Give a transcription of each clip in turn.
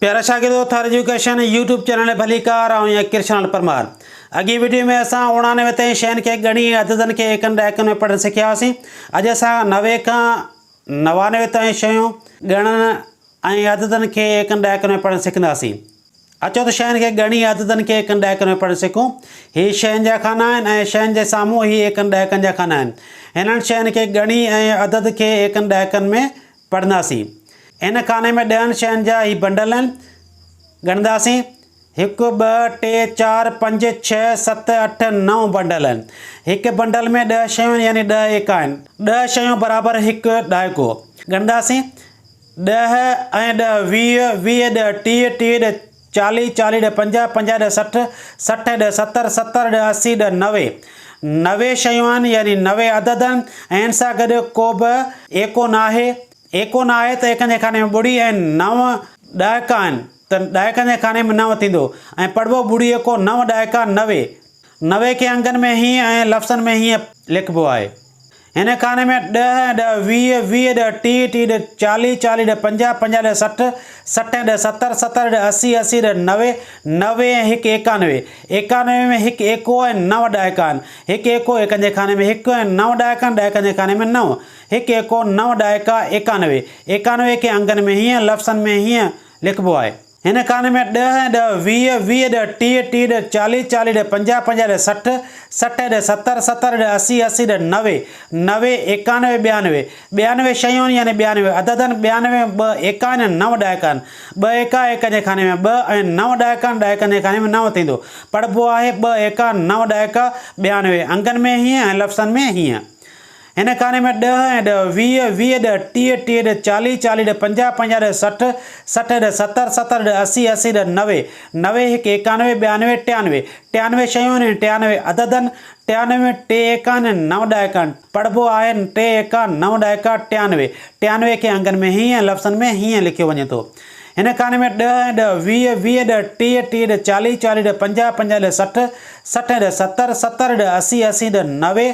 प्यारा शागिर्दों, Thar education YouTube channel भलीकार ऐं Krishna Parmar. अॻी video में असां 99 ताईं शयुनि खे ॻणी अददनि खे एकनि ॾहकनि में पढ़णु सिखियासीं। अॼु असां 90 खां 99 ताईं शयूं ॻणनि ऐं अददनि खे एकनि ॾहकनि में पढ़णु सिखंदासीं। अचो त शयुनि खे ॻणी अददनि खे एकनि ॾहकनि में पढ़णु सिखूं। हीअ शयुनि जा खाना आहिनि ऐं शयुनि जे साम्हूं ही एकनि ॾहकनि जा खाना आहिनि। हिननि शयुनि खे ॻणी ऐं अदद खे एकनि ॾहकनि में पढ़ंदासीं। इन खाने में 10 शयुनि जा ही बंडल आहिनि। ॻणंदासीं 1 2 3 4 5 6 7 8 9 बंडल आहिनि। हिकु बंडल में 10 शयूं यानी 10 एका आहिनि। 10 शयूं बराबरि हिकु ॾाइको। ॻणंदासीं 10 ऐं 10 20 20 ॾह 30 30 ॾह 40 40 ॾह 50 50 ॾह 60 60 ॾह 70 70 ॾह 80 ॾह 90 90 शयूं आहिनि यानी 90 अदद आहिनि। ऐं हिन सां गॾु को बि एको न आहे। एको न आहे त एकनि जे खाने में ॿुड़ी ऐं 9 ॾाइका आहिनि त ॾाइकनि जे खाने में 9 थींदो ऐं पढ़िबो ॿुड़ी एको 9 ॾाइका 90। 90 खे अंगनि में हीअं ऐं लफ़्ज़नि में हीअं लिखिबो आहे। हिन खाने में 10 ॾह 20 20 ॾह 30 30 ॾह 40 40 ॾह 50 50 ॾह 60 60 ॾह 70 70 ॾह 80 80 ॾह 90 90 ऐं हिकु 91 91 में हिकु एको ऐं 9 ॾाइका आहिनि। हिकु एको एकनि जे खाने में हिकु ऐं 9 ॾाइका ॾाइकनि जे खाने में 9 हिकु एको 9 ॾाइका 91 91 खे अंगनि में हीअं लफ़्ज़नि में हीअं लिखिबो आहे। हिन खाने में 10 ॾह 20 20 ॾह 30 30 ॾह 40 40 ॾह 50 50 ॾह 60 60 ॾह 70 70 ॾह 80 80 ॾह 90 90 91 92 92 शयूं यानी 92 अदद आहिनि। 92 ॿ एका आहिनि 9 ॾाइका आहिनि। 2 एका एकनि जे खाने में 2 ऐं 9 ॾाइका ॾाइकनि जे खाने में 9 थींदो। पढ़िबो आहे 2 एका 9 ॾाइका 92 अंगनि में हीअं ऐं लफ़्ज़नि में हीअं। हिन खाने में 10 ऐं 10 20 20 ॾह 30 30 ॾह 40 40 ॾह 50 50 ॾह 60 60 ॾह 70 70 ॾह 80 80 ॾह 90 90 हिकु 91 92 93 93 शयूं आहिनि। 93 अदद आहिनि। 93 में 3 एका आहिनि 9 ॾाइका आहिनि। पढ़िबो आहे 3 एका 9 ॾाइका 93 93 खे अंगनि में हीअं लफ़्ज़नि में हीअं लिखियो वञे थो। हिन खाने में 10 ऐं 10 20 20 ॾह 30 30 ॾह 40 40 ॾह 50 50 ॾह 60 60 ॾह 70 70 ॾह 80 80 ॾह 90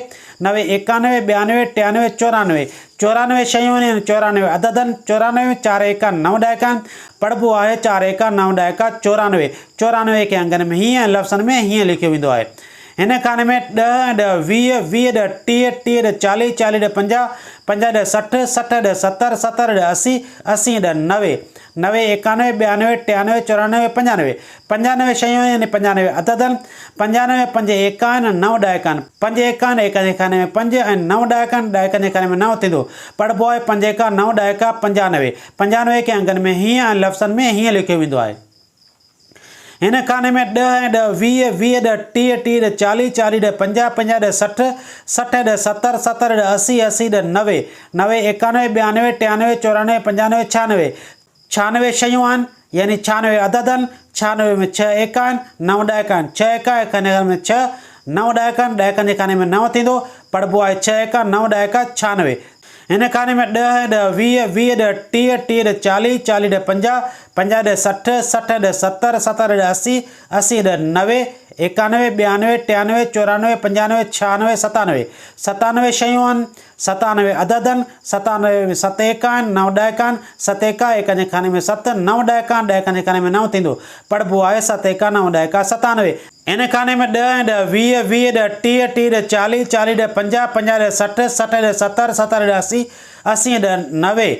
90 91 92 93 94 94 शयूं आहिनि। 94 अदद आहिनि। 94 में 4 एका 9 ॾाइका आहिनि। पढ़िबो आहे 4 एका 9 ॾाइका 94 94 खे अंगनि में हीअं लफ़्ज़नि में हीअं लिखियो वेंदो आहे। हिन खाने में 10 ऐं 10 20 20 ॾह 30 30 ॾह 40 40 ॾह 50 50 ॾह 60 60 ॾह 70 70 ॾह 80 80 ॾह 90 90 91 92 93 94 95 95 शयूं यानी 95 अदद आहिनि। 95 5 एका आहिनि 9 ॾाइका आहिनि। 5 एका आहिनि एकनि जे खाने में 5 ऐं 9 ॾाइका ॾाइकनि जे खाने में 9 थींदो। पढ़िबो आहे 5 एका 9 ॾाइका 95 95 खे अंगनि में हीअं ऐं लफ़्ज़नि में हीअं लिखियो वेंदो आहे। हिन खाने में 10 ऐं 10 20 20 ॾह 30 30 ॾह 40 40 ॾह 50 50 ॾह 60 60 ॾह 70 70 ॾह 80 80 ॾह 90 90 91 92 93 94 95 96 96 शयूं आहिनि यानी 96 अदद आहिनि। 96 में 6 एका आहिनि 9 ॾाइका आहिनि। 6 एका एकनि जे खाने में 6 9 ॾाइका ॾाइकनि जे खाने में 9 थींदो। पढ़िबो आहे 6 एका 9 ॾाइका 96। हिन खाने में 10 ऐं 10 20 20 ॾह 30 30 ॾह 40 40 ॾह 50 50 ॾह 60 60 ॾह 70 70 ॾह 80 80 ॾह 90 91 92 93 94 95 96 97 97 शयूं आहिनि। 97 अदद आहिनि। 97 में 7 एका आहिनि 9 ॾाइका आहिनि। 7 एका एकनि जे खाने में 7 9 ॾाइका ॾाइकनि जे खाने में 9 थींदो। पढ़िबो आहे 7 एका 9 ॾाइका 97। हिन खाने में 10 ऐं 10 20 20 ॾह 30 30 ॾह 40 40 ॾह 50 50 ॾह 60 60 ॾह 70 70 ॾह 80 80 ॾह 90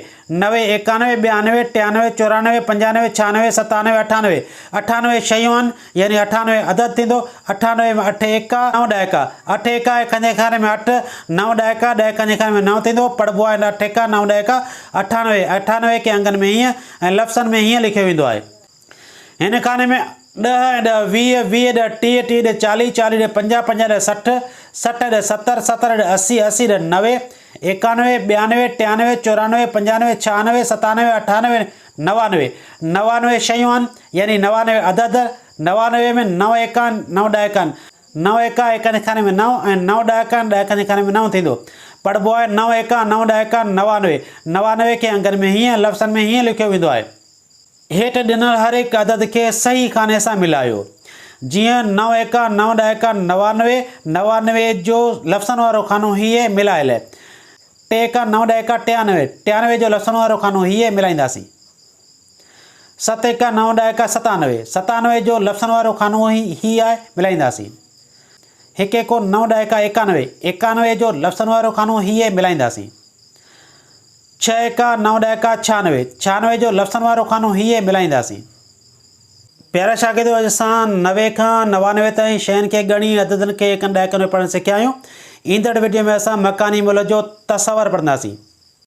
90 91 92 93 94 95 96 97 98 98 शयूं आहिनि यानी 98 अदद थींदो। 98 में 8 एका 9 ॾाइका 8 एका एकनि जे खाने में 8 9 ॾाइका ॾाइकनि जे खाने में 9 थींदो। पढ़िबो आहे 8 एका 9 ॾाइका 98 98 खे अंगनि में हीअं ऐं लफ़्ज़नि में हीअं लिखियो वेंदो आहे। हिन खाने में 10 ऐं 10 20 20 ॾह 30 30 ॾह 40 40 ॾह 50 50 ॾह 60 60 ॾह 70 70 ॾह 80 80 ॾह 90 91 92 93 94 95 96 97 98 99 99 शयूं आहिनि यानी 99 अदद। 99 में 9 एका 9 ॾाइका 9 एका एकनि जे खाने में 9 ऐं 9 ॾाइका ॾाइकनि जे खाने में 9 थींदो। पढ़िबो आहे 9 एका 9 ॾाइका 99 99 खे अंगनि में हीअं लफ़्ज़नि में हीअं लिखियो वेंदो आहे। हेठि ॾिनल हर हिकु अदद खे सही खाने सां मिलायो। जीअं 9 एका 9 ॾाइका 99 99 जो लफ़्ज़नि वारो खानो हीअं मिलायल आहे। 3 एका 9 ॾाइका 93 93 जो लफ़्ज़नि वारो खानो हीअं मिलाईंदासीं। 7 एका 9 ॾह एका 97, 97 जो लफ़्ज़नि वारो खानो ही आहे, मिलाईंदासीं। 1 एको 9 ॾह एका 91, 91 जो लफ़्ज़नि वारो खानो ही आहे, मिलाईंदासीं। 6 एका 9 ॾह एका 96, 96 जो लफ़्ज़नि वारो खानो ही आहे, मिलाईंदासीं। प्यारा शागिर्दो, अॼु असां 90 खां 99 ताईं शयुनि खे ॻणी अददनि खे एकनि ॾहकनि में पढ़णु सिखिया आहियूं। ईंदड़ वीडियो में असां मकानी मुल्क जो तसवर पढ़ंदासीं।